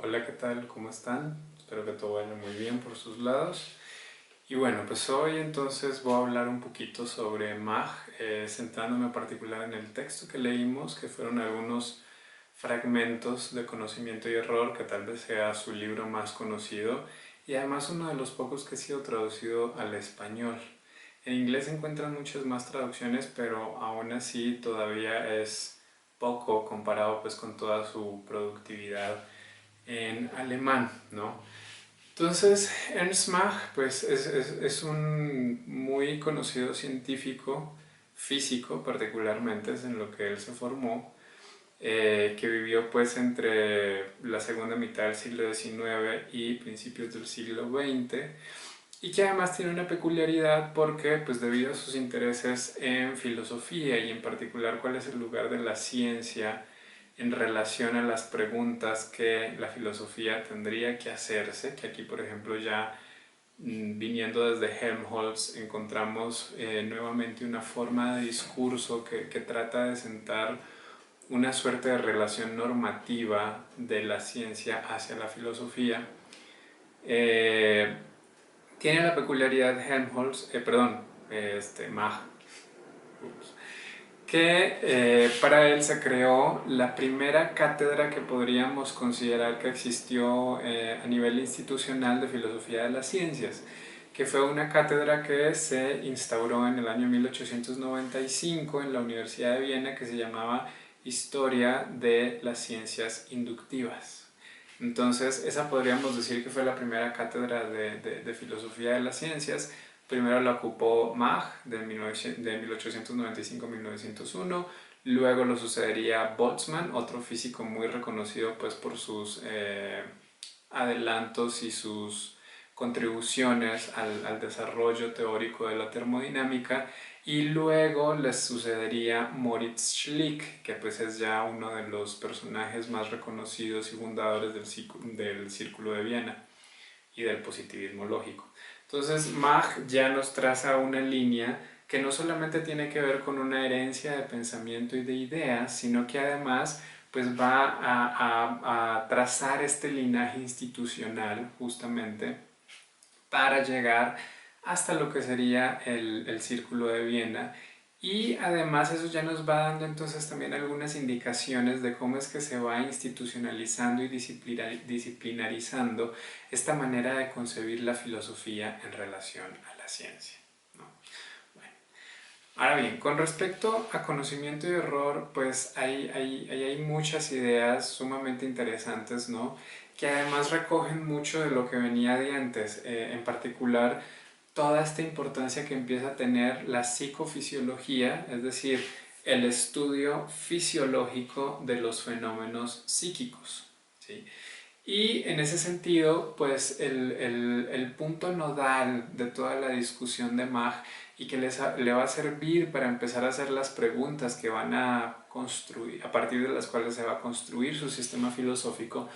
Hola, ¿qué tal? ¿Cómo están? Espero que todo vaya muy bien por sus lados. Y bueno, pues hoy entonces voy a hablar un poquito sobre Mach, centrándome en particular en el texto que leímos, que fueron algunos fragmentos de Conocimiento y Error, que tal vez sea su libro más conocido y además uno de los pocos que ha sido traducido al español. En inglés se encuentran muchas más traducciones, pero aún así todavía es poco comparado pues con toda su productividad en alemán, ¿no? Entonces, Ernst Mach pues, es un muy conocido científico, físico particularmente, es en lo que él se formó, que vivió pues entre la segunda mitad del siglo XIX y principios del siglo XX, y que además tiene una peculiaridad porque pues debido a sus intereses en filosofía y en particular cuál es el lugar de la ciencia en relación a las preguntas que la filosofía tendría que hacerse, que aquí por ejemplo ya viniendo desde Helmholtz encontramos nuevamente una forma de discurso que trata de sentar una suerte de relación normativa de la ciencia hacia la filosofía. Eh, Tiene la peculiaridad Helmholtz, Mach, que para él se creó la primera cátedra que podríamos considerar que existió a nivel institucional de filosofía de las ciencias, que fue una cátedra que se instauró en el año 1895 en la Universidad de Viena, que se llamaba Historia de las Ciencias Inductivas. Entonces, esa podríamos decir que fue la primera cátedra de filosofía de las ciencias. Primero la ocupó Mach de 1895 a 1901, luego lo sucedería Boltzmann, otro físico muy reconocido pues, por sus adelantos y sus contribuciones al desarrollo teórico de la termodinámica, y luego les sucedería Moritz Schlick, que pues es ya uno de los personajes más reconocidos y fundadores del Círculo de Viena y del positivismo lógico. Entonces Mach ya nos traza una línea que no solamente tiene que ver con una herencia de pensamiento y de ideas, sino que además pues va a trazar este linaje institucional justamente para llegar hasta lo que sería el Círculo de Viena, y además eso ya nos va dando entonces también algunas indicaciones de cómo es que se va institucionalizando y disciplinarizando esta manera de concebir la filosofía en relación a la ciencia, ¿no? Bueno, ahora bien, con respecto a conocimiento y error, pues hay muchas ideas sumamente interesantes, ¿no? Que además recogen mucho de lo que venía de antes, en particular toda esta importancia que empieza a tener la psicofisiología, es decir, el estudio fisiológico de los fenómenos psíquicos, ¿sí? Y en ese sentido, pues el punto nodal de toda la discusión de Mach y que le va a servir para empezar a hacer las preguntas que van a construir, a partir de las cuales se va a construir su sistema filosófico,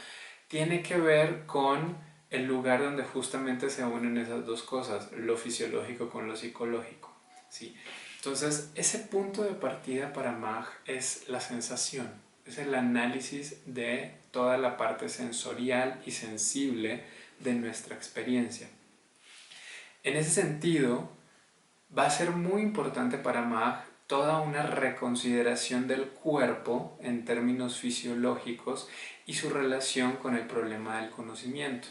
tiene que ver con el lugar donde justamente se unen esas dos cosas, lo fisiológico con lo psicológico, ¿sí? Entonces, ese punto de partida para Mach es la sensación, es el análisis de toda la parte sensorial y sensible de nuestra experiencia. En ese sentido, va a ser muy importante para Mach toda una reconsideración del cuerpo en términos fisiológicos y su relación con el problema del conocimiento.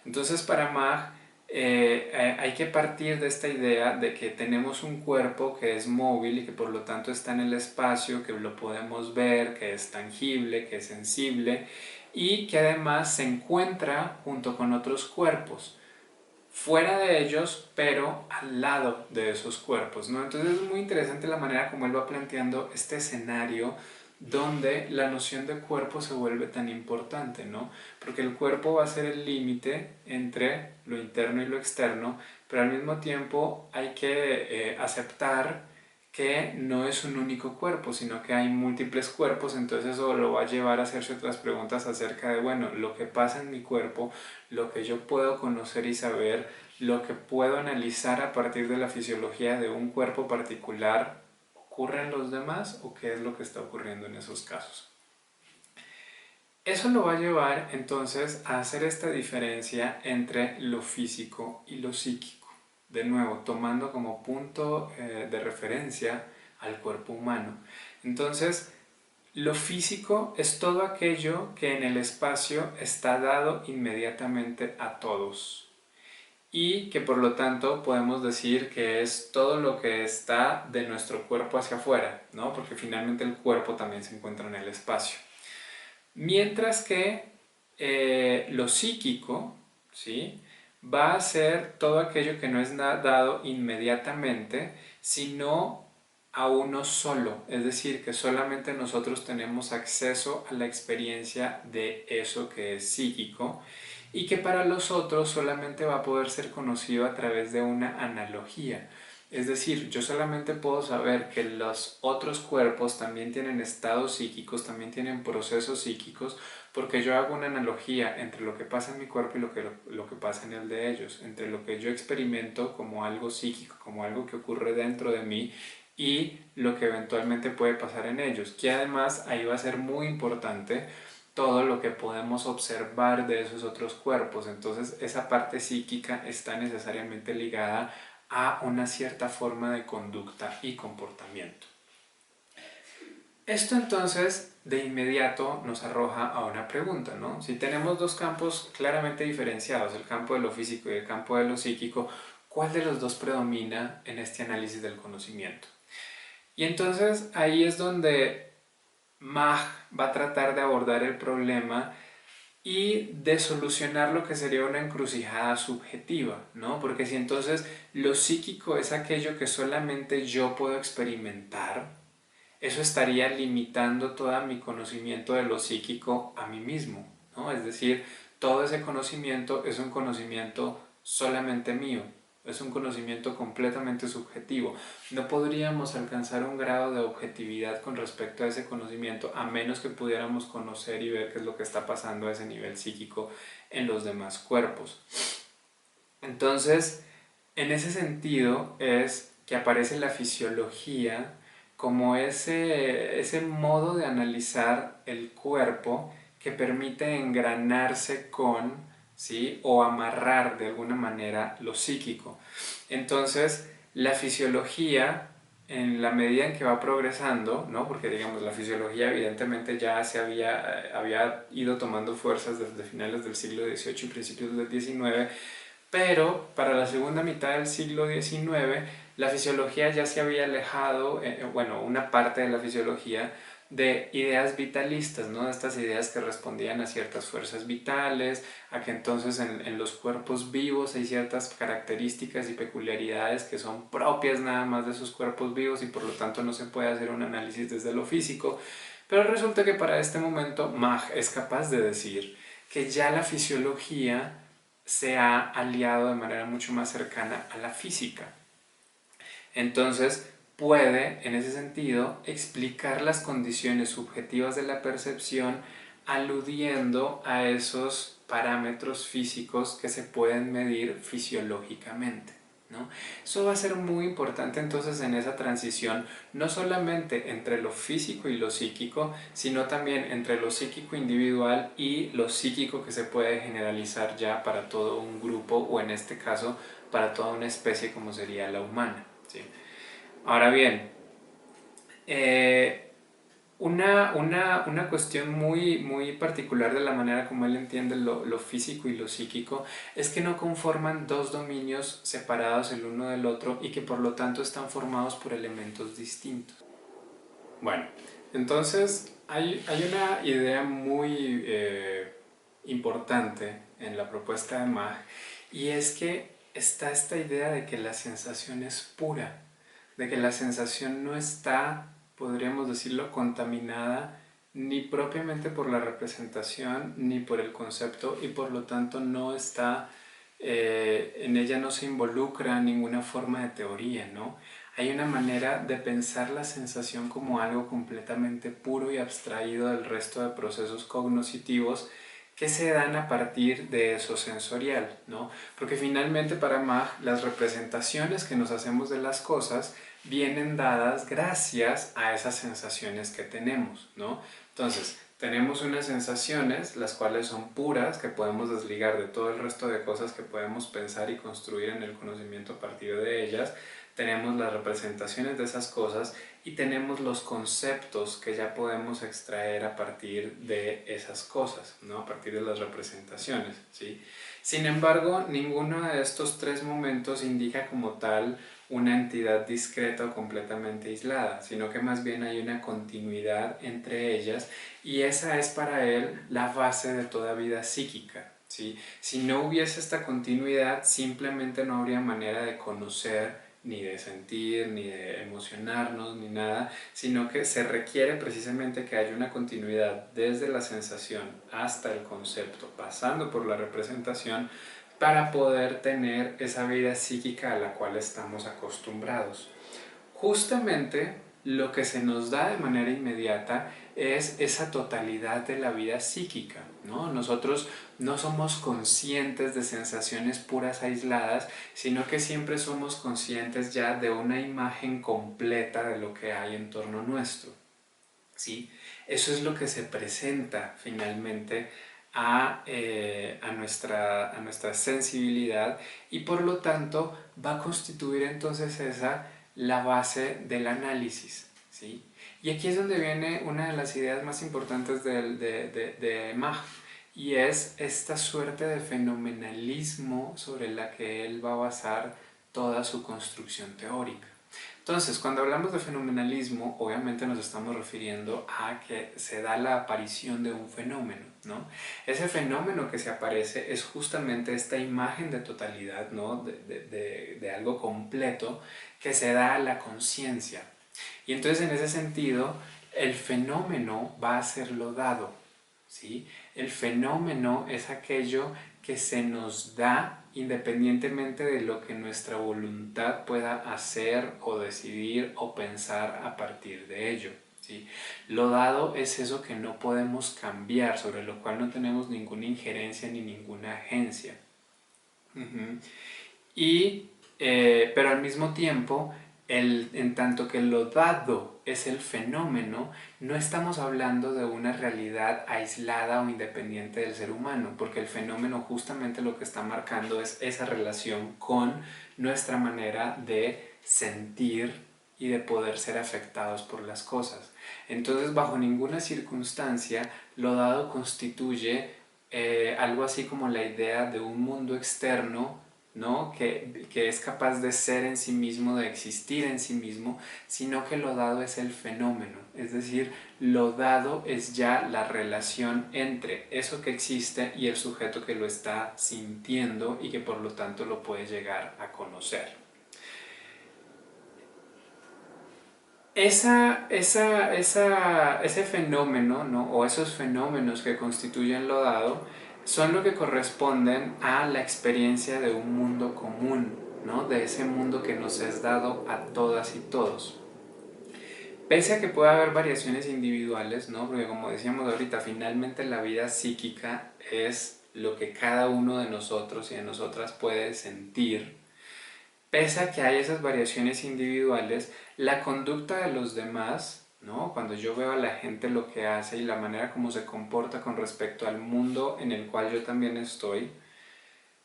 Entonces para Mach hay que partir de esta idea de que tenemos un cuerpo que es móvil y que por lo tanto está en el espacio, que lo podemos ver, que es tangible, que es sensible y que además se encuentra junto con otros cuerpos fuera de ellos, pero al lado de esos cuerpos, ¿no? Entonces es muy interesante la manera como él va planteando este escenario donde la noción de cuerpo se vuelve tan importante, ¿no? Porque el cuerpo va a ser el límite entre lo interno y lo externo, pero al mismo tiempo hay que aceptar que no es un único cuerpo, sino que hay múltiples cuerpos, entonces eso lo va a llevar a hacerse otras preguntas acerca de, bueno, lo que pasa en mi cuerpo, lo que yo puedo conocer y saber, lo que puedo analizar a partir de la fisiología de un cuerpo particular, ¿ocurre en los demás o qué es lo que está ocurriendo en esos casos? Eso lo va a llevar entonces a hacer esta diferencia entre lo físico y lo psíquico. De nuevo, tomando como punto de referencia al cuerpo humano. Entonces, lo físico es todo aquello que en el espacio está dado inmediatamente a todos y que por lo tanto podemos decir que es todo lo que está de nuestro cuerpo hacia afuera, ¿no? Porque finalmente el cuerpo también se encuentra en el espacio. Mientras que lo psíquico, ¿sí? Va a ser todo aquello que no es dado inmediatamente, sino a uno solo, es decir, que solamente nosotros tenemos acceso a la experiencia de eso que es psíquico y que para los otros solamente va a poder ser conocido a través de una analogía. Es decir, yo solamente puedo saber que los otros cuerpos también tienen estados psíquicos, también tienen procesos psíquicos, porque yo hago una analogía entre lo que pasa en mi cuerpo y lo que pasa en el de ellos, entre lo que yo experimento como algo psíquico, como algo que ocurre dentro de mí y lo que eventualmente puede pasar en ellos, que además ahí va a ser muy importante todo lo que podemos observar de esos otros cuerpos. Entonces esa parte psíquica está necesariamente ligada a una cierta forma de conducta y comportamiento. Esto entonces de inmediato nos arroja a una pregunta, ¿no? Si tenemos dos campos claramente diferenciados, el campo de lo físico y el campo de lo psíquico, ¿cuál de los dos predomina en este análisis del conocimiento? Y entonces ahí es donde Mach va a tratar de abordar el problema y de solucionar lo que sería una encrucijada subjetiva, ¿no? Porque si entonces lo psíquico es aquello que solamente yo puedo experimentar, eso estaría limitando todo mi conocimiento de lo psíquico a mí mismo, ¿no? Es decir, todo ese conocimiento es un conocimiento solamente mío, es un conocimiento completamente subjetivo. No podríamos alcanzar un grado de objetividad con respecto a ese conocimiento a menos que pudiéramos conocer y ver qué es lo que está pasando a ese nivel psíquico en los demás cuerpos. Entonces, en ese sentido es que aparece la fisiología como ese modo de analizar el cuerpo que permite engranarse con, ¿sí? O amarrar de alguna manera lo psíquico. Entonces, la fisiología, en la medida en que va progresando, ¿no? Porque digamos, la fisiología evidentemente ya había ido tomando fuerzas desde finales del siglo XVIII y principios del XIX, pero para la segunda mitad del siglo XIX la fisiología ya se había alejado, bueno, una parte de la fisiología, de ideas vitalistas, ¿no? Estas ideas que respondían a ciertas fuerzas vitales, a que entonces en los cuerpos vivos hay ciertas características y peculiaridades que son propias nada más de esos cuerpos vivos y por lo tanto no se puede hacer un análisis desde lo físico. Pero resulta que para este momento Mach es capaz de decir que ya la fisiología se ha aliado de manera mucho más cercana a la física. Entonces, puede, en ese sentido, explicar las condiciones subjetivas de la percepción aludiendo a esos parámetros físicos que se pueden medir fisiológicamente, ¿no? Eso va a ser muy importante entonces en esa transición, no solamente entre lo físico y lo psíquico, sino también entre lo psíquico individual y lo psíquico que se puede generalizar ya para todo un grupo o en este caso para toda una especie como sería la humana, ¿sí? Ahora bien, una cuestión muy particular de la manera como él entiende lo físico y lo psíquico es que no conforman dos dominios separados el uno del otro y que por lo tanto están formados por elementos distintos. Bueno, entonces hay una idea muy importante en la propuesta de Mach y es que está esta idea de que la sensación es pura, de que la sensación no está, podríamos decirlo, contaminada ni propiamente por la representación ni por el concepto y por lo tanto no está, en ella no se involucra ninguna forma de teoría, ¿no? Hay una manera de pensar la sensación como algo completamente puro y abstraído del resto de procesos cognitivos que se dan a partir de eso sensorial, ¿no? Porque finalmente para Mach las representaciones que nos hacemos de las cosas vienen dadas gracias a esas sensaciones que tenemos, ¿no? Entonces, Tenemos unas sensaciones, las cuales son puras, que podemos desligar de todo el resto de cosas que podemos pensar y construir en el conocimiento a partir de ellas. Tenemos las representaciones de esas cosas y tenemos los conceptos que ya podemos extraer a partir de esas cosas, ¿no? A partir de las representaciones, ¿sí? Sin embargo, ninguno de estos tres momentos indica como tal una entidad discreta o completamente aislada, sino que más bien hay una continuidad entre ellas y esa es para él la base de toda vida psíquica, ¿sí? Si no hubiese esta continuidad, simplemente no habría manera de conocer, ni de sentir, ni de emocionarnos, ni nada, sino que se requiere precisamente que haya una continuidad desde la sensación hasta el concepto, pasando por la representación, para poder tener esa vida psíquica a la cual estamos acostumbrados. Justamente lo que se nos da de manera inmediata es esa totalidad de la vida psíquica, ¿no? Nosotros no somos conscientes de sensaciones puras aisladas, sino que siempre somos conscientes ya de una imagen completa de lo que hay en torno nuestro, ¿sí? Eso es lo que se presenta finalmente a nuestra sensibilidad y por lo tanto va a constituir entonces esa la base del análisis, ¿sí? Y aquí es donde viene una de las ideas más importantes de Mach, y es esta suerte de fenomenalismo sobre la que él va a basar toda su construcción teórica. Entonces, cuando hablamos de fenomenalismo, obviamente nos estamos refiriendo a que se da la aparición de un fenómeno, ¿no? Ese fenómeno que se aparece es justamente esta imagen de totalidad, ¿no? de algo completo que se da a la conciencia. Y entonces, en ese sentido, el fenómeno va a ser lo dado, ¿sí? El fenómeno es aquello que se nos da independientemente de lo que nuestra voluntad pueda hacer o decidir o pensar a partir de ello, ¿sí? Lo dado es eso que no podemos cambiar, sobre lo cual no tenemos ninguna injerencia ni ninguna agencia. Y, pero al mismo tiempo, en tanto que lo dado es el fenómeno, no estamos hablando de una realidad aislada o independiente del ser humano, porque el fenómeno justamente lo que está marcando es esa relación con nuestra manera de sentir y de poder ser afectados por las cosas. Entonces, bajo ninguna circunstancia, lo dado constituye algo así como la idea de un mundo externo, ¿no? que es capaz de ser en sí mismo, de existir en sí mismo, sino que lo dado es el fenómeno, es decir, lo dado es ya la relación entre eso que existe y el sujeto que lo está sintiendo y que por lo tanto lo puede llegar a conocer. Ese fenómeno, ¿no? O esos fenómenos que constituyen lo dado son lo que corresponden a la experiencia de un mundo común, ¿no? De ese mundo que nos es dado a todas y todos. Pese a que pueda haber variaciones individuales, ¿no? Porque como decíamos ahorita, finalmente la vida psíquica es lo que cada uno de nosotros y de nosotras puede sentir. Pese a que hay esas variaciones individuales, la conducta de los demás, ¿no? Cuando yo veo a la gente lo que hace y la manera como se comporta con respecto al mundo en el cual yo también estoy,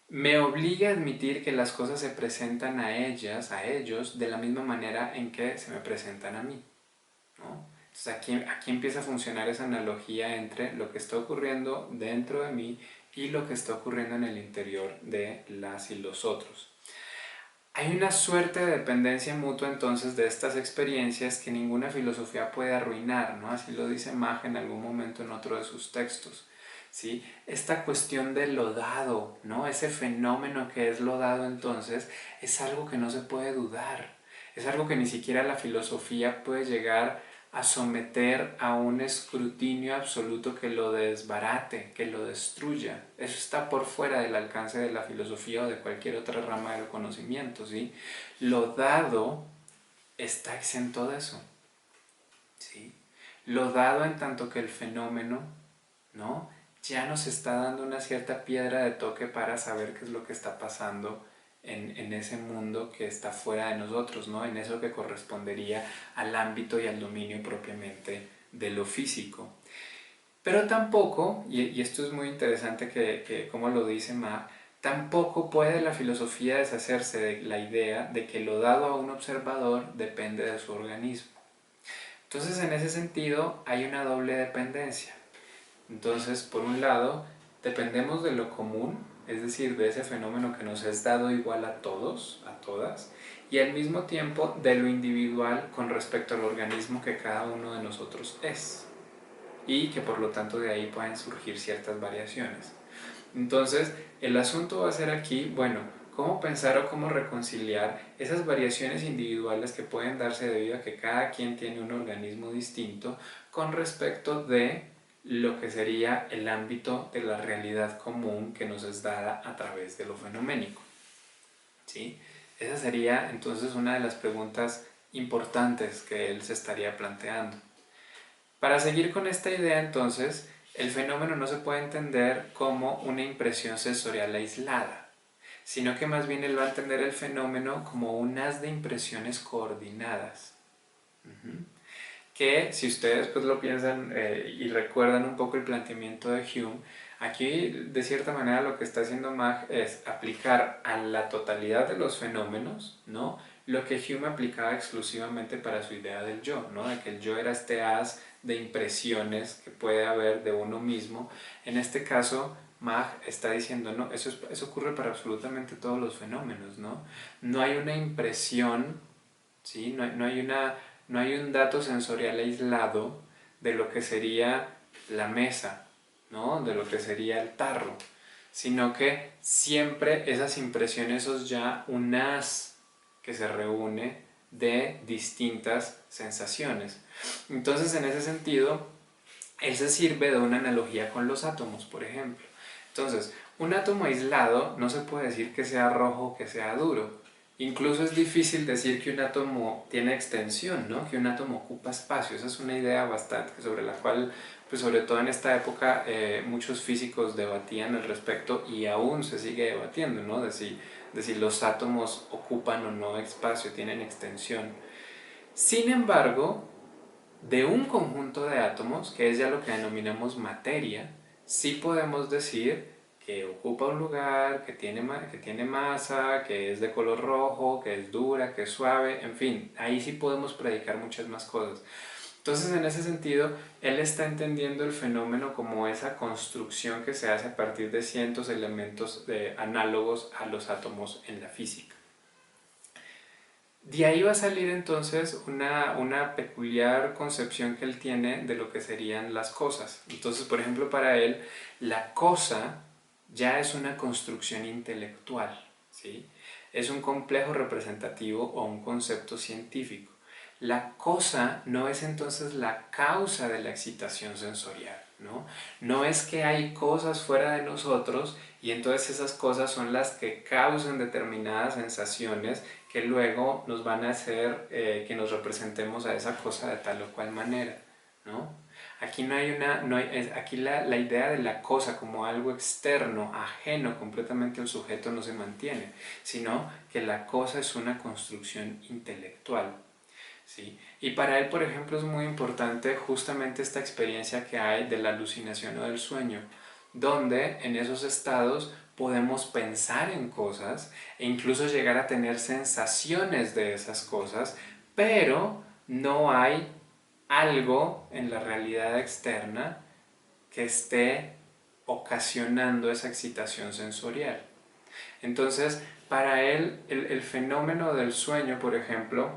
me obliga a admitir que las cosas se presentan a ellas, a ellos, de la misma manera en que se me presentan a mí, ¿no? Entonces aquí empieza a funcionar esa analogía entre lo que está ocurriendo dentro de mí y lo que está ocurriendo en el interior de las y los otros. Hay una suerte de dependencia mutua entonces de estas experiencias que ninguna filosofía puede arruinar, ¿no? Así lo dice Mach en algún momento en otro de sus textos, ¿sí? Esta cuestión de lo dado, ¿no? Ese fenómeno que es lo dado entonces es algo que no se puede dudar, es algo que ni siquiera la filosofía puede llegar a someter a un escrutinio absoluto que lo desbarate, que lo destruya. Eso está por fuera del alcance de la filosofía o de cualquier otra rama del conocimiento, ¿sí? Lo dado está exento de eso, ¿sí? Lo dado en tanto que el fenómeno, ¿no? Ya nos está dando una cierta piedra de toque para saber qué es lo que está pasando en ese mundo que está fuera de nosotros, ¿no? En eso que correspondería al ámbito y al dominio propiamente de lo físico. Pero tampoco, y esto es muy interesante que como lo dice Mach, tampoco puede la filosofía deshacerse de la idea de que lo dado a un observador depende de su organismo. Entonces, en ese sentido, hay una doble dependencia. Entonces, por un lado, dependemos de lo común, es decir, de ese fenómeno que nos es dado igual a todos, a todas, y al mismo tiempo de lo individual con respecto al organismo que cada uno de nosotros es, y que por lo tanto de ahí pueden surgir ciertas variaciones. Entonces, el asunto va a ser aquí, bueno, cómo pensar o cómo reconciliar esas variaciones individuales que pueden darse debido a que cada quien tiene un organismo distinto con respecto de lo que sería el ámbito de la realidad común que nos es dada a través de lo fenoménico. ¿Sí? Esa sería entonces una de las preguntas importantes que él se estaría planteando. Para seguir con esta idea entonces, el fenómeno no se puede entender como una impresión sensorial aislada, sino que más bien él va a entender el fenómeno como un haz de impresiones coordinadas. Que si ustedes pues lo piensan y recuerdan un poco el planteamiento de Hume, aquí de cierta manera lo que está haciendo Mach es aplicar a la totalidad de los fenómenos, ¿no?, lo que Hume aplicaba exclusivamente para su idea del yo, ¿no?, de que el yo era este haz de impresiones que puede haber de uno mismo. En este caso, Mach está diciendo, no, eso ocurre para absolutamente todos los fenómenos, ¿no? No hay una impresión, ¿sí? No hay un dato sensorial aislado de lo que sería la mesa, ¿no?, de lo que sería el tarro, sino que siempre esas impresiones son ya un haz que se reúne de distintas sensaciones. Entonces, en ese sentido, él se sirve de una analogía con los átomos, por ejemplo. Entonces, un átomo aislado no se puede decir que sea rojo o que sea duro. Incluso es difícil decir que un átomo tiene extensión, ¿no?, que un átomo ocupa espacio. Esa es una idea bastante sobre la cual, pues sobre todo en esta época, muchos físicos debatían al respecto y aún se sigue debatiendo, ¿no?, de si los átomos ocupan o no espacio, tienen extensión. Sin embargo, de un conjunto de átomos, que es ya lo que denominamos materia, sí podemos decir que ocupa un lugar, que tiene masa, que es de color rojo, que es dura, que es suave, en fin, ahí sí podemos predicar muchas más cosas. Entonces, en ese sentido, él está entendiendo el fenómeno como esa construcción que se hace a partir de cientos elementos análogos a los átomos en la física. De ahí va a salir entonces una peculiar concepción que él tiene de lo que serían las cosas. Entonces, por ejemplo, para él, la cosa ya es una construcción intelectual, ¿sí? Es un complejo representativo o un concepto científico. La cosa no es entonces la causa de la excitación sensorial, ¿no? No es que hay cosas fuera de nosotros y entonces esas cosas son las que causan determinadas sensaciones que luego nos van a hacer que nos representemos a esa cosa de tal o cual manera, ¿no? Aquí aquí la idea de la cosa como algo externo, ajeno completamente al sujeto no se mantiene, sino que la cosa es una construcción intelectual, ¿sí? Y para él, por ejemplo, es muy importante justamente esta experiencia que hay de la alucinación o del sueño, donde en esos estados podemos pensar en cosas e incluso llegar a tener sensaciones de esas cosas, pero no hay algo en la realidad externa que esté ocasionando esa excitación sensorial. Entonces, para él, el fenómeno del sueño, por ejemplo,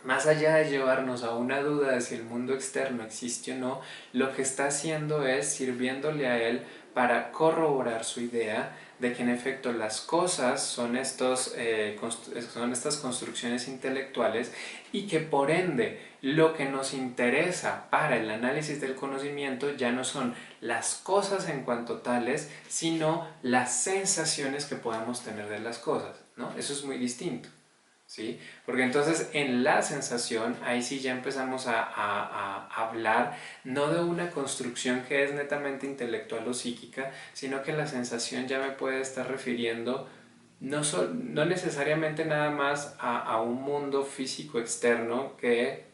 más allá de llevarnos a una duda de si el mundo externo existe o no, lo que está haciendo es sirviéndole a él para corroborar su idea de que en efecto las cosas son estas construcciones intelectuales y que por ende lo que nos interesa para el análisis del conocimiento ya no son las cosas en cuanto tales, sino las sensaciones que podemos tener de las cosas, ¿no? Eso es muy distinto, ¿sí? Porque entonces en la sensación, ahí sí ya empezamos a hablar no de una construcción que es netamente intelectual o psíquica, sino que la sensación ya me puede estar refiriendo no necesariamente nada más a un mundo físico externo que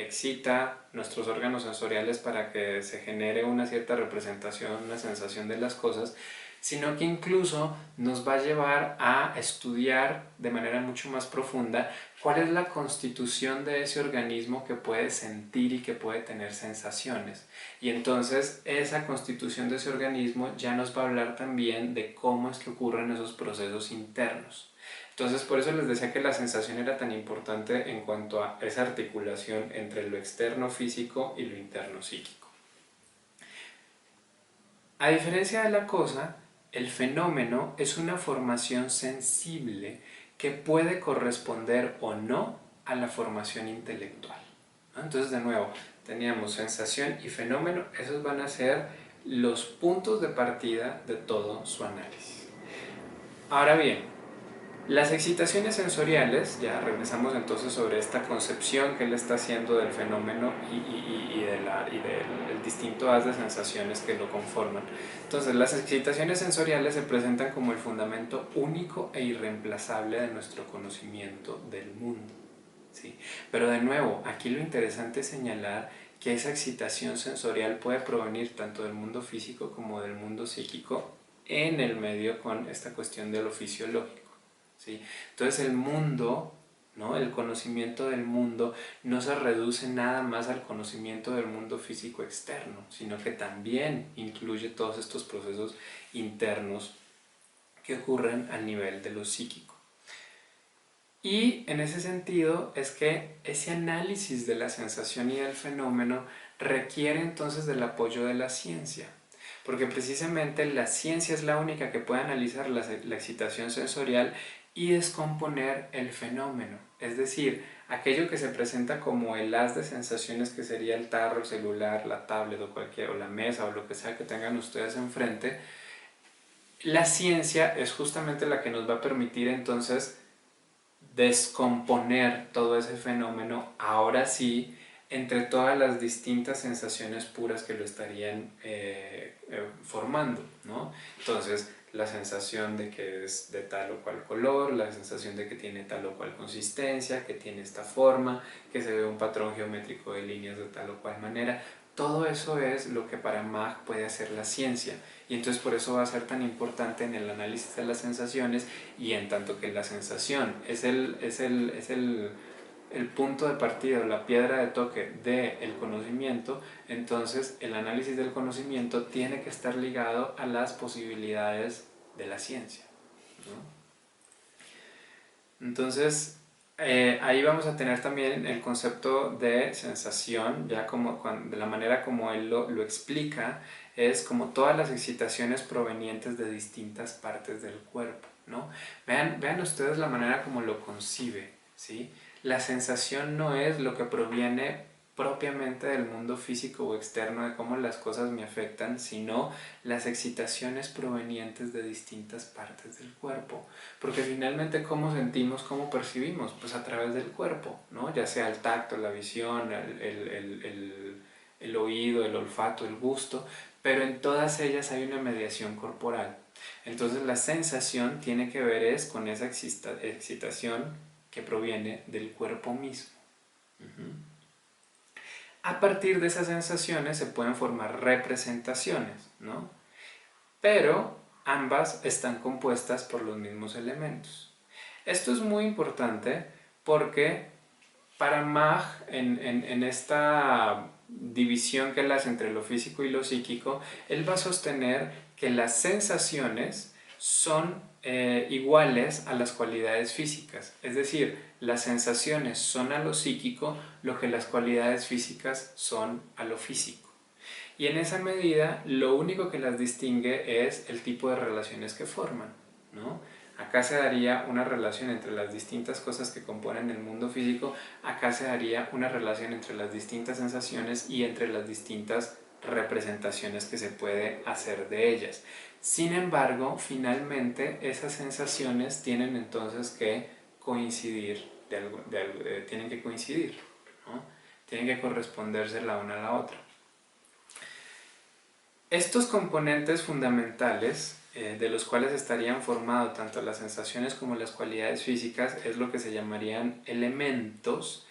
excita nuestros órganos sensoriales para que se genere una cierta representación, una sensación de las cosas, sino que incluso nos va a llevar a estudiar de manera mucho más profunda cuál es la constitución de ese organismo que puede sentir y que puede tener sensaciones. Y entonces esa constitución de ese organismo ya nos va a hablar también de cómo es que ocurren esos procesos internos. Entonces por eso les decía que la sensación era tan importante en cuanto a esa articulación entre lo externo físico y lo interno psíquico. A diferencia de la cosa, el fenómeno es una formación sensible que puede corresponder o no a la formación intelectual, ¿no? Entonces, de nuevo, teníamos sensación y fenómeno, esos van a ser los puntos de partida de todo su análisis. Ahora bien, las excitaciones sensoriales, ya regresamos entonces sobre esta concepción que él está haciendo del fenómeno y del distinto haz de sensaciones que lo conforman. Entonces, las excitaciones sensoriales se presentan como el fundamento único e irreemplazable de nuestro conocimiento del mundo, ¿sí? Pero de nuevo, aquí lo interesante es señalar que esa excitación sensorial puede provenir tanto del mundo físico como del mundo psíquico en el medio con esta cuestión de lo fisiológico. ¿Sí? Entonces el mundo, ¿no? El conocimiento del mundo no se reduce nada más al conocimiento del mundo físico externo, sino que también incluye todos estos procesos internos que ocurren a nivel de lo psíquico. Y en ese sentido es que ese análisis de la sensación y del fenómeno requiere entonces del apoyo de la ciencia, porque precisamente la ciencia es la única que puede analizar la excitación sensorial y descomponer el fenómeno, es decir, aquello que se presenta como el haz de sensaciones que sería el tarro, el celular, la tablet o la mesa o lo que sea que tengan ustedes enfrente. La ciencia es justamente la que nos va a permitir entonces descomponer todo ese fenómeno, ahora sí, entre todas las distintas sensaciones puras que lo estarían formando, ¿no? Entonces, la sensación de que es de tal o cual color, la sensación de que tiene tal o cual consistencia, que tiene esta forma, que se ve un patrón geométrico de líneas de tal o cual manera. Todo eso es lo que para Mach puede hacer la ciencia, y entonces por eso va a ser tan importante en el análisis de las sensaciones, y en tanto que la sensación es el punto de partida o la piedra de toque del conocimiento, entonces el análisis del conocimiento tiene que estar ligado a las posibilidades de la ciencia, ¿no? Entonces, ahí vamos a tener también el concepto de sensación, ya como de la manera como él lo explica, es como todas las excitaciones provenientes de distintas partes del cuerpo, ¿no? Vean ustedes la manera como lo concibe, ¿sí? La sensación no es lo que proviene propiamente del mundo físico o externo, de cómo las cosas me afectan, sino las excitaciones provenientes de distintas partes del cuerpo. Porque finalmente, ¿cómo sentimos, cómo percibimos? Pues a través del cuerpo, ¿no? Ya sea el tacto, la visión, el oído, el olfato, el gusto, pero en todas ellas hay una mediación corporal. Entonces la sensación tiene que ver es con esa excitación que proviene del cuerpo mismo. A partir de esas sensaciones se pueden formar representaciones, ¿no? Pero ambas están compuestas por los mismos elementos. Esto es muy importante porque para Mach, en esta división que él hace entre lo físico y lo psíquico, él va a sostener que las sensaciones son iguales a las cualidades físicas. Es decir, las sensaciones son a lo psíquico lo que las cualidades físicas son a lo físico. Y en esa medida, lo único que las distingue es el tipo de relaciones que forman, ¿no? Acá se daría una relación entre las distintas cosas que componen el mundo físico, acá se daría una relación entre las distintas sensaciones y entre las distintas representaciones que se puede hacer de ellas. Sin embargo, finalmente esas sensaciones tienen entonces que coincidir, tienen que coincidir, ¿no? Tienen que corresponderse la una a la otra. Estos componentes fundamentales, de los cuales estarían formados tanto las sensaciones como las cualidades físicas, es lo que se llamarían elementos,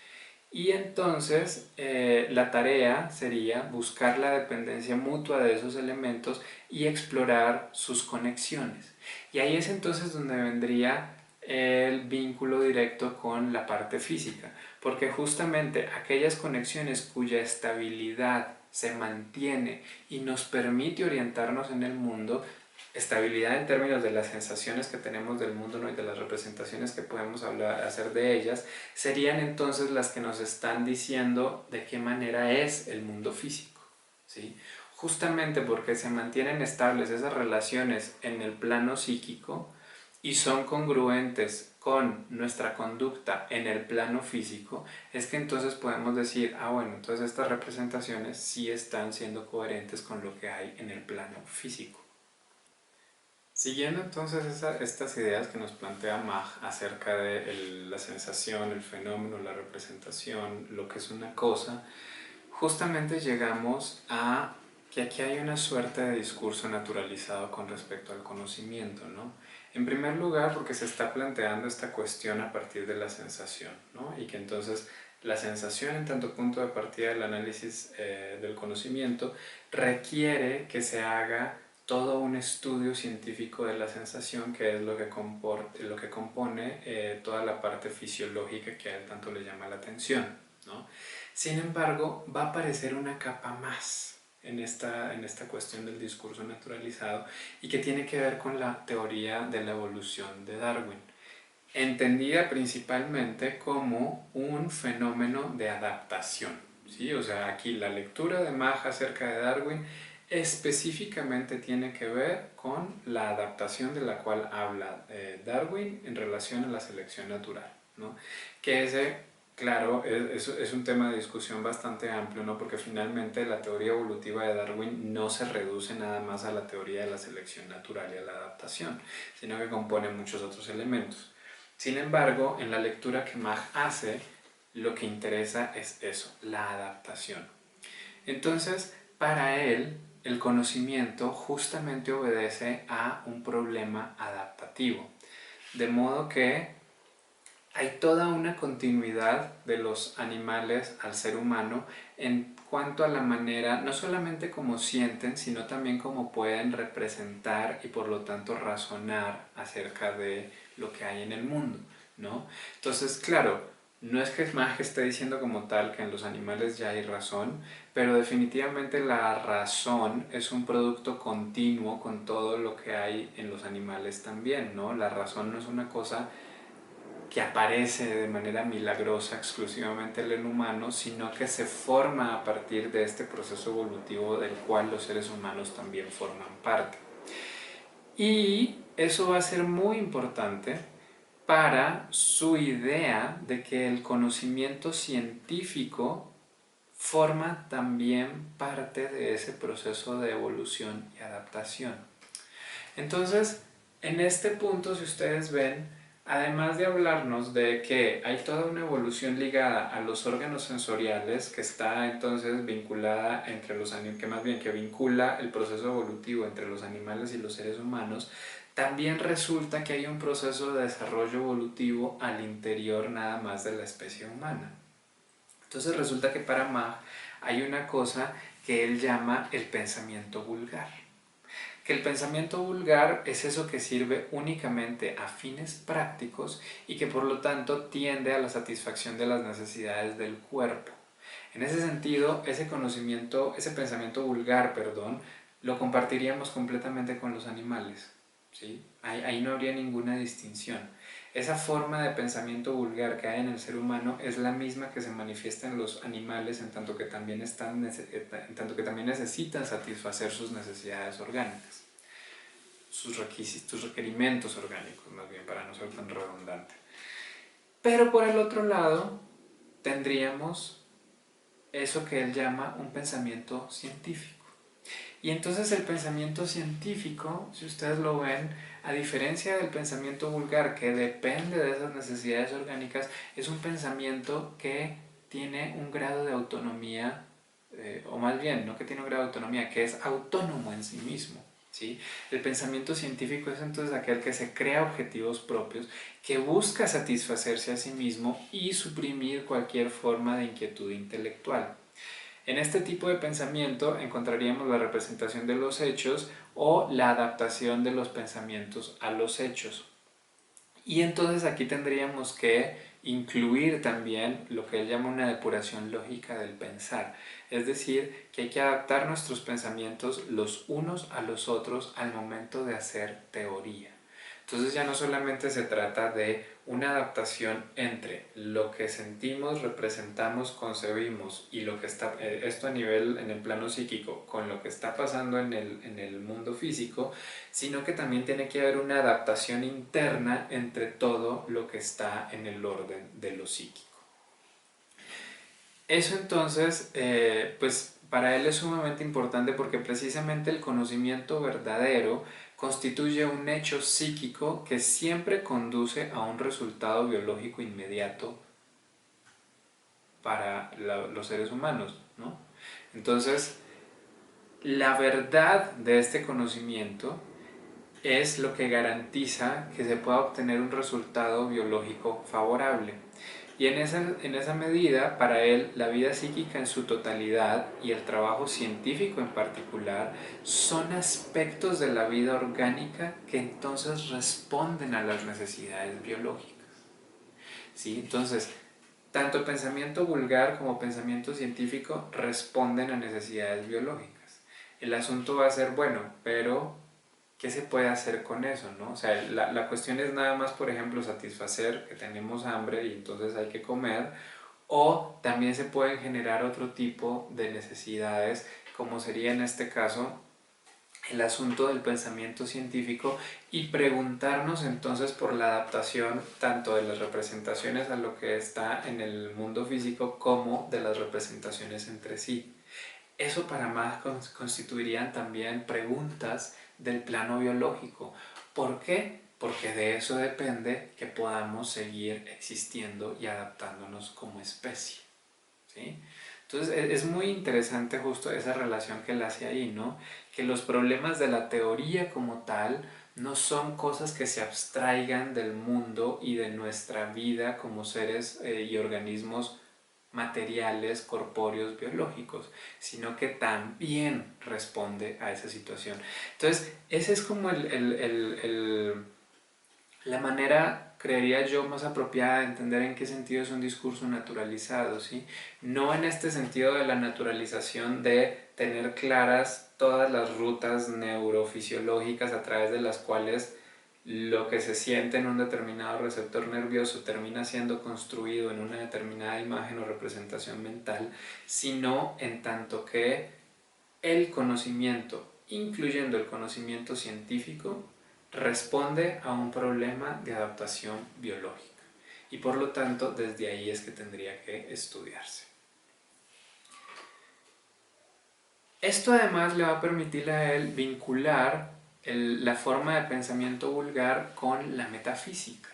Y entonces la tarea sería buscar la dependencia mutua de esos elementos y explorar sus conexiones. Y ahí es entonces donde vendría el vínculo directo con la parte física, porque justamente aquellas conexiones cuya estabilidad se mantiene y nos permite orientarnos en el mundo, estabilidad en términos de las sensaciones que tenemos del mundo, ¿no? Y de las representaciones que podemos hacer de ellas, serían entonces las que nos están diciendo de qué manera es el mundo físico, ¿sí? Justamente porque se mantienen estables esas relaciones en el plano psíquico y son congruentes con nuestra conducta en el plano físico, es que entonces podemos decir, ah bueno, entonces estas representaciones sí están siendo coherentes con lo que hay en el plano físico. Siguiendo entonces estas ideas que nos plantea Mach acerca de la sensación, el fenómeno, la representación, lo que es una cosa, justamente llegamos a que aquí hay una suerte de discurso naturalizado con respecto al conocimiento, ¿no? En primer lugar, porque se está planteando esta cuestión a partir de la sensación, ¿no? Y que entonces la sensación, en tanto punto de partida del análisis del conocimiento, requiere que se haga todo un estudio científico de la sensación, que es lo que compone toda la parte fisiológica que a él tanto le llama la atención, ¿no? Sin embargo, va a aparecer una capa más en esta cuestión del discurso naturalizado y que tiene que ver con la teoría de la evolución de Darwin, entendida principalmente como un fenómeno de adaptación, ¿sí? O sea, aquí la lectura de Mach acerca de Darwin específicamente tiene que ver con la adaptación de la cual habla Darwin en relación a la selección natural, ¿no? Que ese, claro, es un tema de discusión bastante amplio, ¿no? Porque finalmente la teoría evolutiva de Darwin no se reduce nada más a la teoría de la selección natural y a la adaptación, sino que compone muchos otros elementos. Sin embargo, en la lectura que Mach hace, lo que interesa es eso, la adaptación. Entonces, para él, el conocimiento justamente obedece a un problema adaptativo. De modo que hay toda una continuidad de los animales al ser humano en cuanto a la manera, no solamente cómo sienten, sino también cómo pueden representar y por lo tanto razonar acerca de lo que hay en el mundo, ¿no? Entonces, claro, no es que Mach esté diciendo como tal que en los animales ya hay razón, pero definitivamente la razón es un producto continuo con todo lo que hay en los animales también, ¿no? La razón no es una cosa que aparece de manera milagrosa exclusivamente en el humano, sino que se forma a partir de este proceso evolutivo del cual los seres humanos también forman parte. Y eso va a ser muy importante para su idea de que el conocimiento científico forma también parte de ese proceso de evolución y adaptación. Entonces, en este punto, si ustedes ven, además de hablarnos de que hay toda una evolución ligada a los órganos sensoriales, que está entonces vinculada entre los animales, que más bien que vincula el proceso evolutivo entre los animales y los seres humanos, también resulta que hay un proceso de desarrollo evolutivo al interior nada más de la especie humana. Entonces resulta que para Mach hay una cosa que él llama el pensamiento vulgar. Que el pensamiento vulgar es eso que sirve únicamente a fines prácticos y que por lo tanto tiende a la satisfacción de las necesidades del cuerpo. En ese sentido, ese pensamiento vulgar, lo compartiríamos completamente con los animales, ¿sí? Ahí no habría ninguna distinción. Esa forma de pensamiento vulgar que hay en el ser humano es la misma que se manifiesta en los animales en tanto que también necesitan satisfacer sus necesidades orgánicas, sus requerimientos orgánicos, más bien, para no ser tan redundante. Pero por el otro lado, tendríamos eso que él llama un pensamiento científico. Y entonces el pensamiento científico, si ustedes lo ven, a diferencia del pensamiento vulgar que depende de esas necesidades orgánicas, es un pensamiento que tiene un grado de autonomía, o más bien, no que tiene un grado de autonomía, que es autónomo en sí mismo, ¿sí? El pensamiento científico es entonces aquel que se crea objetivos propios, que busca satisfacerse a sí mismo y suprimir cualquier forma de inquietud intelectual. En este tipo de pensamiento encontraríamos la representación de los hechos o la adaptación de los pensamientos a los hechos. Y entonces aquí tendríamos que incluir también lo que él llama una depuración lógica del pensar. Es decir, que hay que adaptar nuestros pensamientos los unos a los otros al momento de hacer teoría. Entonces ya no solamente se trata de una adaptación entre lo que sentimos, representamos, concebimos y lo que está, esto a nivel en el plano psíquico, con lo que está pasando en el mundo físico, sino que también tiene que haber una adaptación interna entre todo lo que está en el orden de lo psíquico. Eso entonces, pues para él es sumamente importante porque precisamente el conocimiento verdadero constituye un hecho psíquico que siempre conduce a un resultado biológico inmediato para los seres humanos, ¿no? Entonces, la verdad de este conocimiento es lo que garantiza que se pueda obtener un resultado biológico favorable. Y en esa medida, para él, la vida psíquica en su totalidad y el trabajo científico en particular son aspectos de la vida orgánica que entonces responden a las necesidades biológicas. ¿Sí? Entonces, tanto pensamiento vulgar como pensamiento científico responden a necesidades biológicas. El asunto va a ser, bueno, pero ¿qué se puede hacer con eso, no? O sea, la cuestión es nada más, por ejemplo, satisfacer que tenemos hambre y entonces hay que comer, o también se pueden generar otro tipo de necesidades, como sería en este caso el asunto del pensamiento científico, y preguntarnos entonces por la adaptación tanto de las representaciones a lo que está en el mundo físico como de las representaciones entre sí. Eso para más constituirían también preguntas del plano biológico. ¿Por qué? Porque de eso depende que podamos seguir existiendo y adaptándonos como especie, ¿sí? Entonces es muy interesante justo esa relación que él hace ahí, ¿no? Que los problemas de la teoría como tal no son cosas que se abstraigan del mundo y de nuestra vida como seres y organismos materiales, corpóreos, biológicos, sino que también responde a esa situación. Entonces, esa es como la manera, creería yo, más apropiada de entender en qué sentido es un discurso naturalizado, ¿sí? No en este sentido de la naturalización de tener claras todas las rutas neurofisiológicas a través de las cuales lo que se siente en un determinado receptor nervioso termina siendo construido en una determinada imagen o representación mental, sino en tanto que el conocimiento, incluyendo el conocimiento científico, responde a un problema de adaptación biológica y por lo tanto desde ahí es que tendría que estudiarse. Esto además le va a permitir a él vincular la forma de pensamiento vulgar con la metafísica,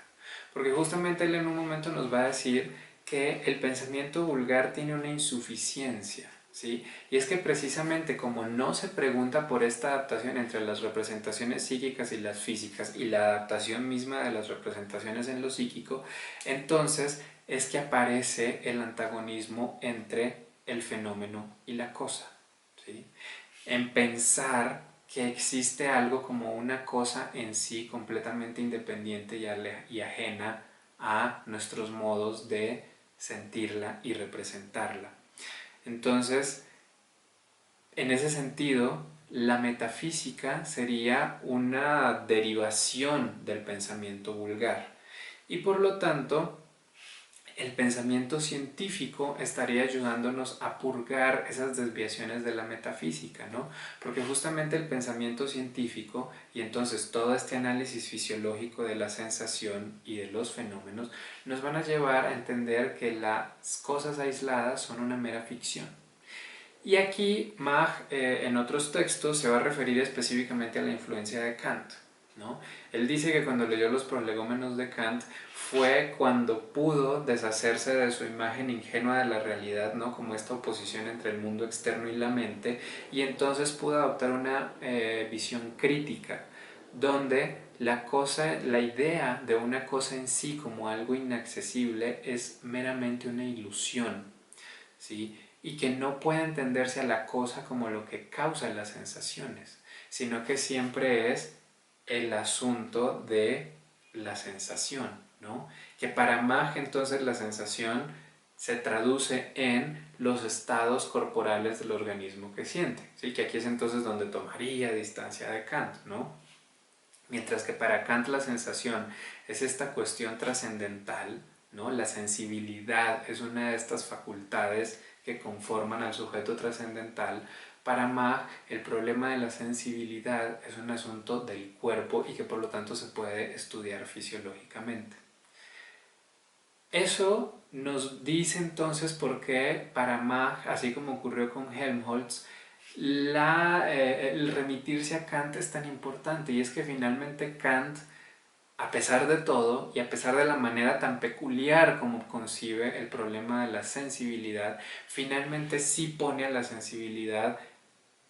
porque justamente él en un momento nos va a decir que el pensamiento vulgar tiene una insuficiencia, ¿sí? Y es que precisamente como no se pregunta por esta adaptación entre las representaciones psíquicas y las físicas y la adaptación misma de las representaciones en lo psíquico, entonces es que aparece el antagonismo entre el fenómeno y la cosa, ¿sí? En pensar que existe algo como una cosa en sí completamente independiente y ajena a nuestros modos de sentirla y representarla. Entonces, en ese sentido, la metafísica sería una derivación del pensamiento vulgar y por lo tanto el pensamiento científico estaría ayudándonos a purgar esas desviaciones de la metafísica, ¿no? Porque justamente el pensamiento científico y entonces todo este análisis fisiológico de la sensación y de los fenómenos nos van a llevar a entender que las cosas aisladas son una mera ficción. Y aquí Mach en otros textos se va a referir específicamente a la influencia de Kant. ¿no? Él dice que cuando leyó los prolegómenos de Kant fue cuando pudo deshacerse de su imagen ingenua de la realidad, ¿no? Como esta oposición entre el mundo externo y la mente, y entonces pudo adoptar una visión crítica, donde la idea de una cosa en sí como algo inaccesible es meramente una ilusión, ¿sí? Y que no puede entenderse a la cosa como lo que causa las sensaciones, sino que siempre es el asunto de la sensación, ¿no? Que para Mach entonces la sensación se traduce en los estados corporales del organismo que siente, ¿sí? Que aquí es entonces donde tomaría distancia de Kant, ¿no? Mientras que para Kant la sensación es esta cuestión trascendental, ¿no? La sensibilidad es una de estas facultades que conforman al sujeto trascendental. Para Mach, el problema de la sensibilidad es un asunto del cuerpo y que por lo tanto se puede estudiar fisiológicamente. Eso nos dice entonces por qué para Mach, así como ocurrió con Helmholtz, el remitirse a Kant es tan importante, y es que finalmente Kant, a pesar de todo y a pesar de la manera tan peculiar como concibe el problema de la sensibilidad, finalmente sí pone a la sensibilidad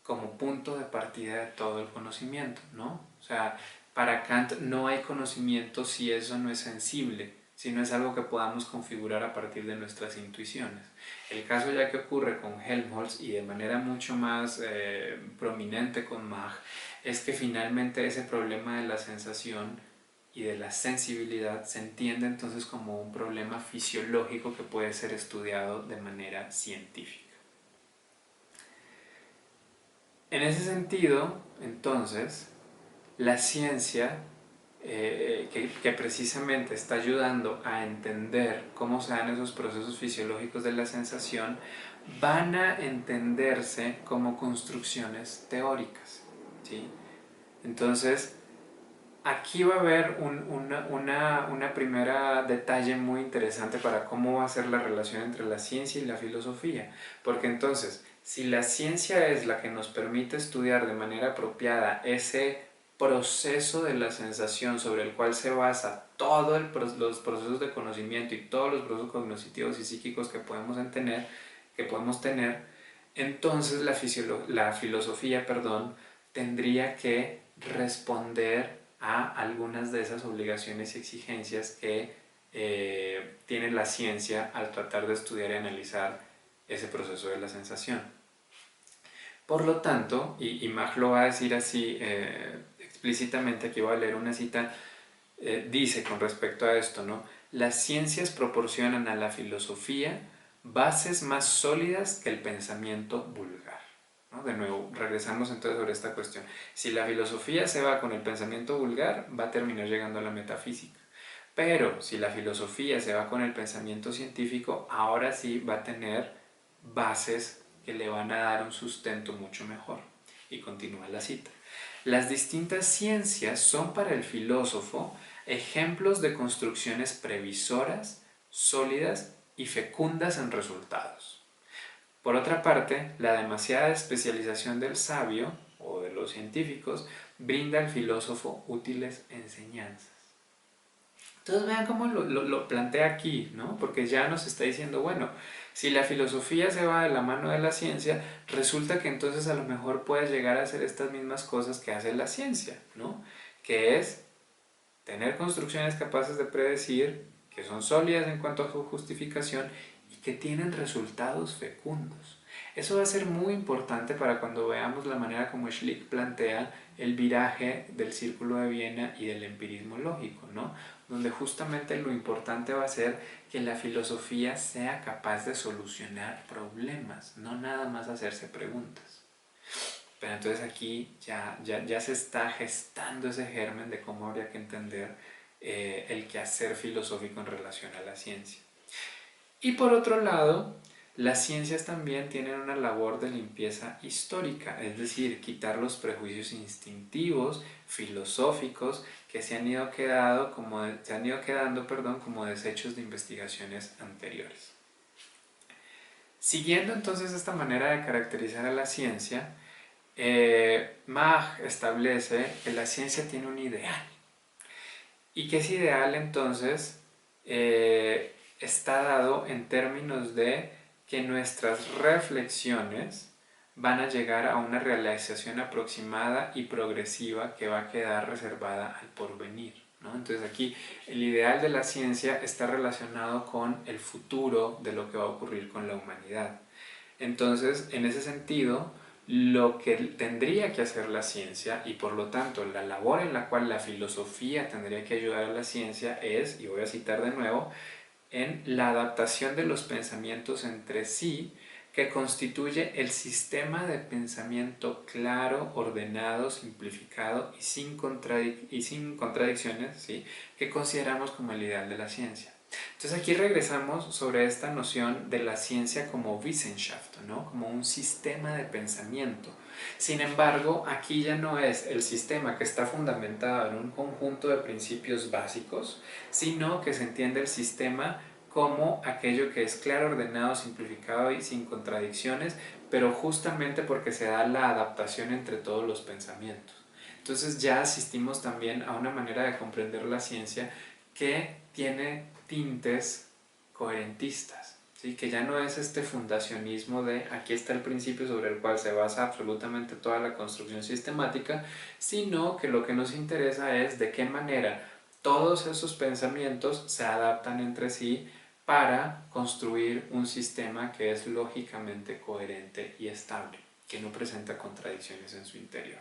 como punto de partida de todo el conocimiento, ¿no? O sea, para Kant no hay conocimiento si eso no es sensible, si no es algo que podamos configurar a partir de nuestras intuiciones. El caso ya que ocurre con Helmholtz y de manera mucho más prominente con Mach, es que finalmente ese problema de la sensación y de la sensibilidad se entiende entonces como un problema fisiológico que puede ser estudiado de manera científica. En ese sentido, entonces, la ciencia que precisamente está ayudando a entender cómo se dan esos procesos fisiológicos de la sensación, van a entenderse como construcciones teóricas, ¿sí? Entonces, aquí va a haber una primera detalle muy interesante para cómo va a ser la relación entre la ciencia y la filosofía, porque entonces, si la ciencia es la que nos permite estudiar de manera apropiada ese proceso de la sensación sobre el cual se basa todos los procesos de conocimiento y todos los procesos cognitivos y psíquicos que podemos tener, entonces la filosofía, perdón, tendría que responder a algunas de esas obligaciones y exigencias que tiene la ciencia al tratar de estudiar y analizar ese proceso de la sensación. Por lo tanto, y Mach lo va a decir así explícitamente, aquí voy a leer una cita, dice con respecto a esto, ¿no? Las ciencias proporcionan a la filosofía bases más sólidas que el pensamiento vulgar, ¿no? De nuevo, regresamos entonces sobre esta cuestión. Si la filosofía se va con el pensamiento vulgar, va a terminar llegando a la metafísica. Pero si la filosofía se va con el pensamiento científico, ahora sí va a tener bases que le van a dar un sustento mucho mejor. Y continúa la cita. Las distintas ciencias son para el filósofo ejemplos de construcciones previsoras, sólidas y fecundas en resultados. Por otra parte, la demasiada especialización del sabio o de los científicos brinda al filósofo útiles enseñanzas. Entonces vean cómo lo plantea aquí, ¿no? Porque ya nos está diciendo, bueno, si la filosofía se va de la mano de la ciencia, resulta que entonces a lo mejor puedes llegar a hacer estas mismas cosas que hace la ciencia, ¿no? Que es tener construcciones capaces de predecir, que son sólidas en cuanto a su justificación y que tienen resultados fecundos. Eso va a ser muy importante para cuando veamos la manera como Schlick plantea el viraje del círculo de Viena y del empirismo lógico, ¿no? Donde justamente lo importante va a ser que la filosofía sea capaz de solucionar problemas, no nada más hacerse preguntas. Pero entonces aquí ya se está gestando ese germen de cómo habría que entender el quehacer filosófico en relación a la ciencia. Y por otro lado, las ciencias también tienen una labor de limpieza histórica, es decir, quitar los prejuicios instintivos, filosóficos, que se han ido quedando como desechos de investigaciones anteriores. Siguiendo entonces esta manera de caracterizar a la ciencia, Mach establece que la ciencia tiene un ideal y que ese ideal entonces está dado en términos de que nuestras reflexiones van a llegar a una realización aproximada y progresiva que va a quedar reservada al porvenir, ¿no? Entonces aquí el ideal de la ciencia está relacionado con el futuro de lo que va a ocurrir con la humanidad. Entonces, en ese sentido, lo que tendría que hacer la ciencia y por lo tanto la labor en la cual la filosofía tendría que ayudar a la ciencia es, y voy a citar de nuevo, en la adaptación de los pensamientos entre sí que constituye el sistema de pensamiento claro, ordenado, simplificado y sin contradicciones, ¿sí?, que consideramos como el ideal de la ciencia. Entonces aquí regresamos sobre esta noción de la ciencia como Wissenschaft, ¿no?, como un sistema de pensamiento. Sin embargo, aquí ya no es el sistema que está fundamentado en un conjunto de principios básicos, sino que se entiende el sistema como aquello que es claro, ordenado, simplificado y sin contradicciones, pero justamente porque se da la adaptación entre todos los pensamientos. Entonces ya asistimos también a una manera de comprender la ciencia que tiene tintes coherentistas, ¿sí?, que ya no es este fundacionismo de aquí está el principio sobre el cual se basa absolutamente toda la construcción sistemática, sino que lo que nos interesa es de qué manera todos esos pensamientos se adaptan entre sí para construir un sistema que es lógicamente coherente y estable, que no presenta contradicciones en su interior.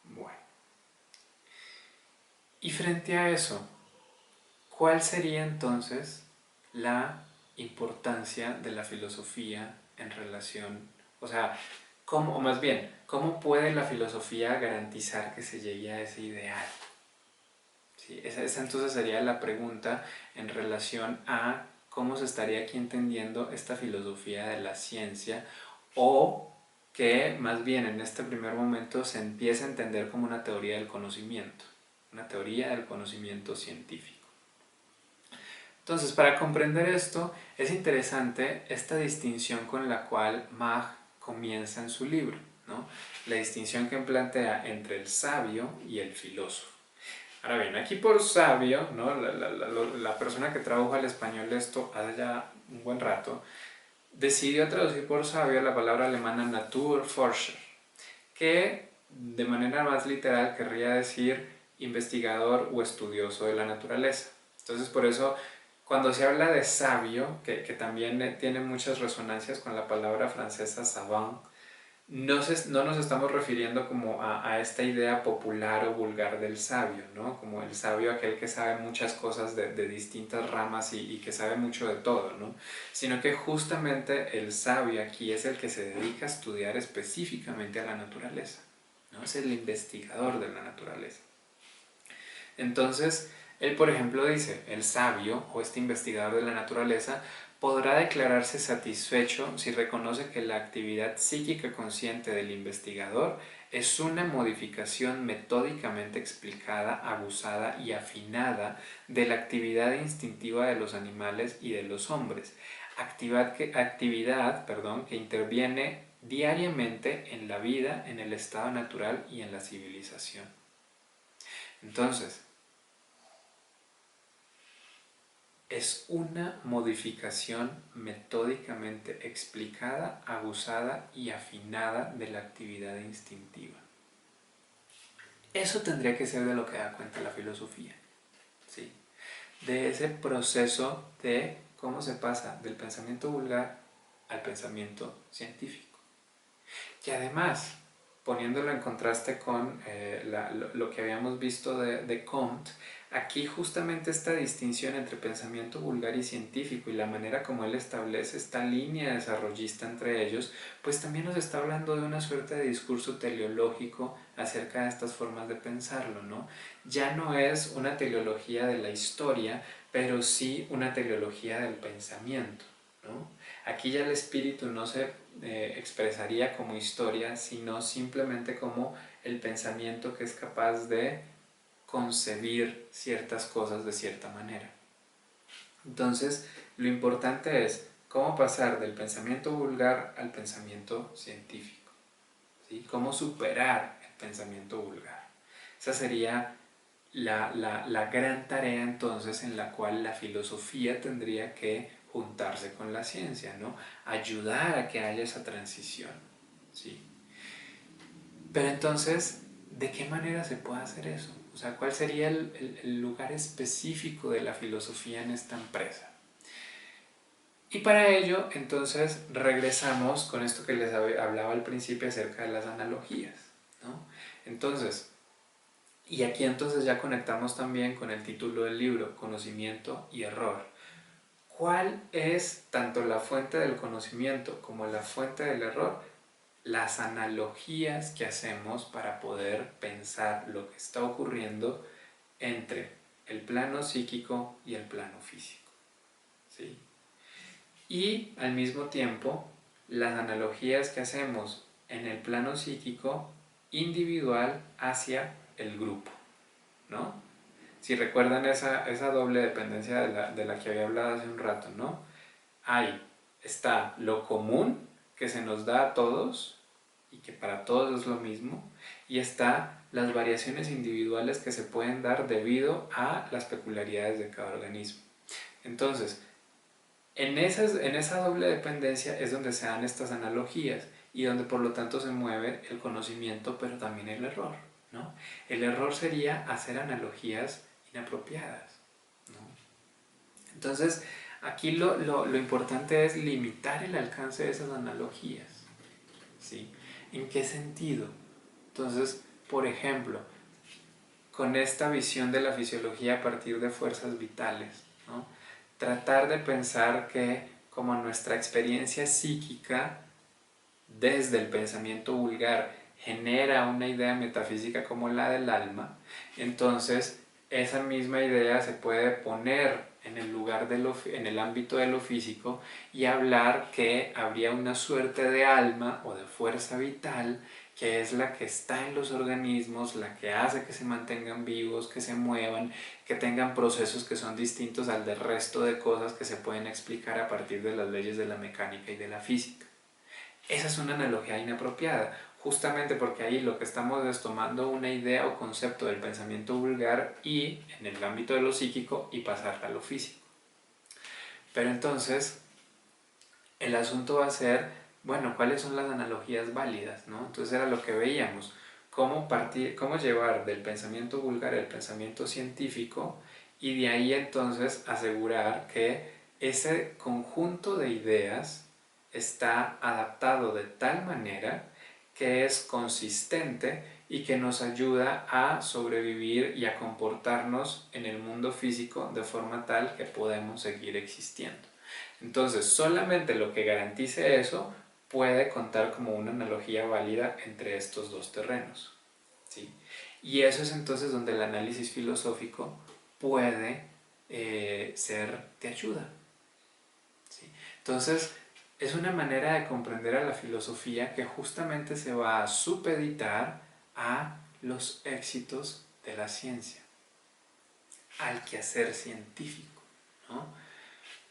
Bueno, y frente a eso, ¿cuál sería entonces la importancia de la filosofía en relación, o sea, cómo, o más bien, cómo puede la filosofía garantizar que se llegue a ese ideal? Sí, esa entonces sería la pregunta en relación a cómo se estaría aquí entendiendo esta filosofía de la ciencia, o que más bien en este primer momento se empieza a entender como una teoría del conocimiento, una teoría del conocimiento científico. Entonces, para comprender esto, es interesante esta distinción con la cual Mach comienza en su libro, ¿no?, la distinción que plantea entre el sabio y el filósofo. Ahora bien, aquí por sabio, ¿no?, la persona que tradujo al español esto hace ya un buen rato, decidió traducir por sabio la palabra alemana Naturforscher, que de manera más literal querría decir investigador o estudioso de la naturaleza. Entonces, por eso, cuando se habla de sabio, que también tiene muchas resonancias con la palabra francesa savant, no nos estamos refiriendo como a esta idea popular o vulgar del sabio, ¿no?, como el sabio aquel que sabe muchas cosas de distintas ramas y que sabe mucho de todo, ¿no?, sino que justamente el sabio aquí es el que se dedica a estudiar específicamente a la naturaleza, ¿no?, es el investigador de la naturaleza. Entonces, él, por ejemplo, dice, el sabio o este investigador de la naturaleza podrá declararse satisfecho si reconoce que la actividad psíquica consciente del investigador es una modificación metódicamente explicada, abusada y afinada de la actividad instintiva de los animales y de los hombres, actividad que interviene diariamente en la vida, en el estado natural y en la civilización. Entonces, es una modificación metódicamente explicada, abusada y afinada de la actividad instintiva. Eso tendría que ser de lo que da cuenta la filosofía, ¿sí?, de ese proceso de cómo se pasa del pensamiento vulgar al pensamiento científico. Y además, poniéndolo en contraste con lo que habíamos visto de Comte, aquí justamente esta distinción entre pensamiento vulgar y científico y la manera como él establece esta línea desarrollista entre ellos, pues también nos está hablando de una suerte de discurso teleológico acerca de estas formas de pensarlo, ¿no? Ya no es una teleología de la historia, pero sí una teleología del pensamiento, ¿no? Aquí ya el espíritu no se expresaría como historia, sino simplemente como el pensamiento que es capaz de concebir ciertas cosas de cierta manera. Entonces, lo importante es cómo pasar del pensamiento vulgar al pensamiento científico, ¿sí? Cómo superar el pensamiento vulgar. Esa sería la gran tarea entonces en la cual la filosofía tendría que juntarse con la ciencia, ¿no? Ayudar a que haya esa transición, ¿sí? Pero entonces, ¿de qué manera se puede hacer eso? O sea, ¿cuál sería el lugar específico de la filosofía en esta empresa? Y para ello, entonces, regresamos con esto que les hablaba al principio acerca de las analogías, ¿no? Entonces, y aquí entonces ya conectamos también con el título del libro, Conocimiento y Error. ¿Cuál es tanto la fuente del conocimiento como la fuente del error? Las analogías que hacemos para poder pensar lo que está ocurriendo entre el plano psíquico y el plano físico, ¿sí? Y al mismo tiempo, las analogías que hacemos en el plano psíquico individual hacia el grupo, ¿no? Si recuerdan esa doble dependencia de la que había hablado hace un rato, ¿no? Está lo común que se nos da a todos y que para todos es lo mismo, y está las variaciones individuales que se pueden dar debido a las peculiaridades de cada organismo. Entonces, en esa doble dependencia es donde se dan estas analogías y donde por lo tanto se mueve el conocimiento, pero también el error, ¿no? El error sería hacer analogías inapropiadas, ¿no? Entonces, aquí lo importante es limitar el alcance de esas analogías, ¿sí? ¿En qué sentido? Entonces, por ejemplo, con esta visión de la fisiología a partir de fuerzas vitales, ¿no? Tratar de pensar que como nuestra experiencia psíquica desde el pensamiento vulgar genera una idea metafísica como la del alma, entonces esa misma idea se puede poner en el lugar en el ámbito de lo físico y hablar que habría una suerte de alma o de fuerza vital que es la que está en los organismos, la que hace que se mantengan vivos, que se muevan, que tengan procesos que son distintos al del resto de cosas que se pueden explicar a partir de las leyes de la mecánica y de la física. Esa es una analogía inapropiada, justamente porque ahí lo que estamos es tomando una idea o concepto del pensamiento vulgar y en el ámbito de lo psíquico y pasarla a lo físico. Pero entonces el asunto va a ser, bueno, ¿cuáles son las analogías válidas, ¿no? Entonces era lo que veíamos, cómo llevar del pensamiento vulgar al pensamiento científico y de ahí entonces asegurar que ese conjunto de ideas está adaptado de tal manera que es consistente y que nos ayuda a sobrevivir y a comportarnos en el mundo físico de forma tal que podemos seguir existiendo. Entonces, solamente lo que garantice eso puede contar como una analogía válida entre estos dos terrenos, ¿sí? Y eso es entonces donde el análisis filosófico puede ser de ayuda, ¿sí? Entonces, es una manera de comprender a la filosofía que justamente se va a supeditar a los éxitos de la ciencia, al quehacer científico, ¿no?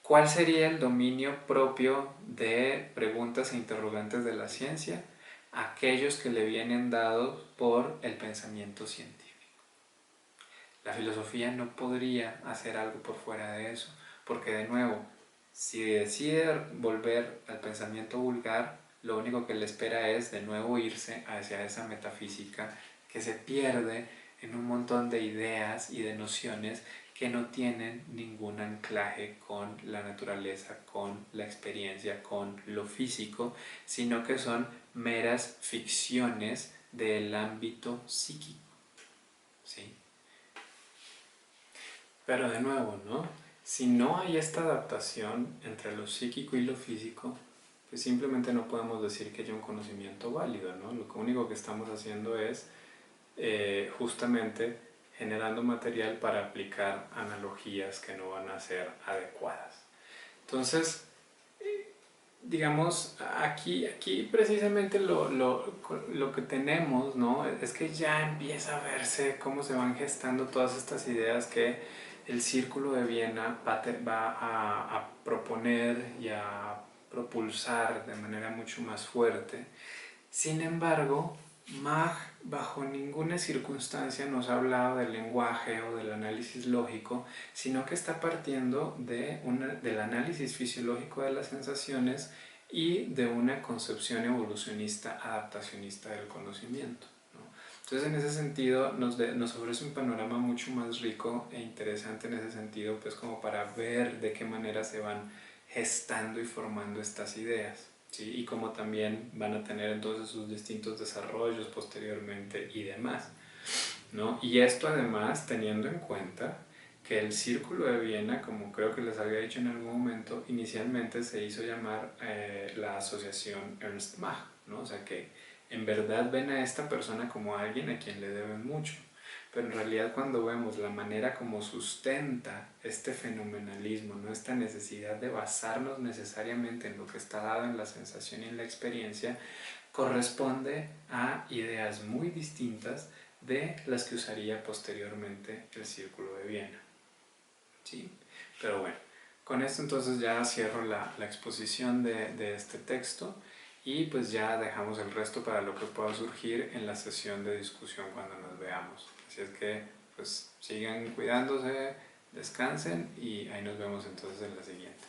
¿Cuál sería el dominio propio de preguntas e interrogantes de la ciencia? Aquellos que le vienen dados por el pensamiento científico. La filosofía no podría hacer algo por fuera de eso, porque de nuevo, si decide volver al pensamiento vulgar, lo único que le espera es de nuevo irse hacia esa metafísica que se pierde en un montón de ideas y de nociones que no tienen ningún anclaje con la naturaleza, con la experiencia, con lo físico, sino que son meras ficciones del ámbito psíquico, ¿sí? Pero de nuevo, ¿no? Si no hay esta adaptación entre lo psíquico y lo físico, pues simplemente no podemos decir que haya un conocimiento válido, ¿no? Lo único que estamos haciendo es justamente generando material para aplicar analogías que no van a ser adecuadas. Entonces, digamos, aquí precisamente lo que tenemos, ¿no? Es que ya empieza a verse cómo se van gestando todas estas ideas que el Círculo de Viena va a proponer y a propulsar de manera mucho más fuerte. Sin embargo, Mach bajo ninguna circunstancia nos ha hablado del lenguaje o del análisis lógico, sino que está partiendo del análisis fisiológico de las sensaciones y de una concepción evolucionista adaptacionista del conocimiento, ¿no? Entonces, en ese sentido, nos ofrece un panorama mucho más rico e interesante en ese sentido, pues como para ver de qué manera se van gestando y formando estas ideas, ¿sí? Y cómo también van a tener entonces sus distintos desarrollos posteriormente y demás, ¿no? Y esto además teniendo en cuenta que el Círculo de Viena, como creo que les había dicho en algún momento, inicialmente se hizo llamar la Asociación Ernst Mach, ¿no? O sea que en verdad ven a esta persona como alguien a quien le deben mucho, pero en realidad cuando vemos la manera como sustenta este fenomenalismo, ¿no? Esta necesidad de basarnos necesariamente en lo que está dado en la sensación y en la experiencia, corresponde a ideas muy distintas de las que usaría posteriormente el Círculo de Viena, ¿sí? Pero bueno, con esto entonces ya cierro la exposición de este texto y pues ya dejamos el resto para lo que pueda surgir en la sesión de discusión cuando nos veamos. Así es que pues sigan cuidándose, descansen y ahí nos vemos entonces en la siguiente.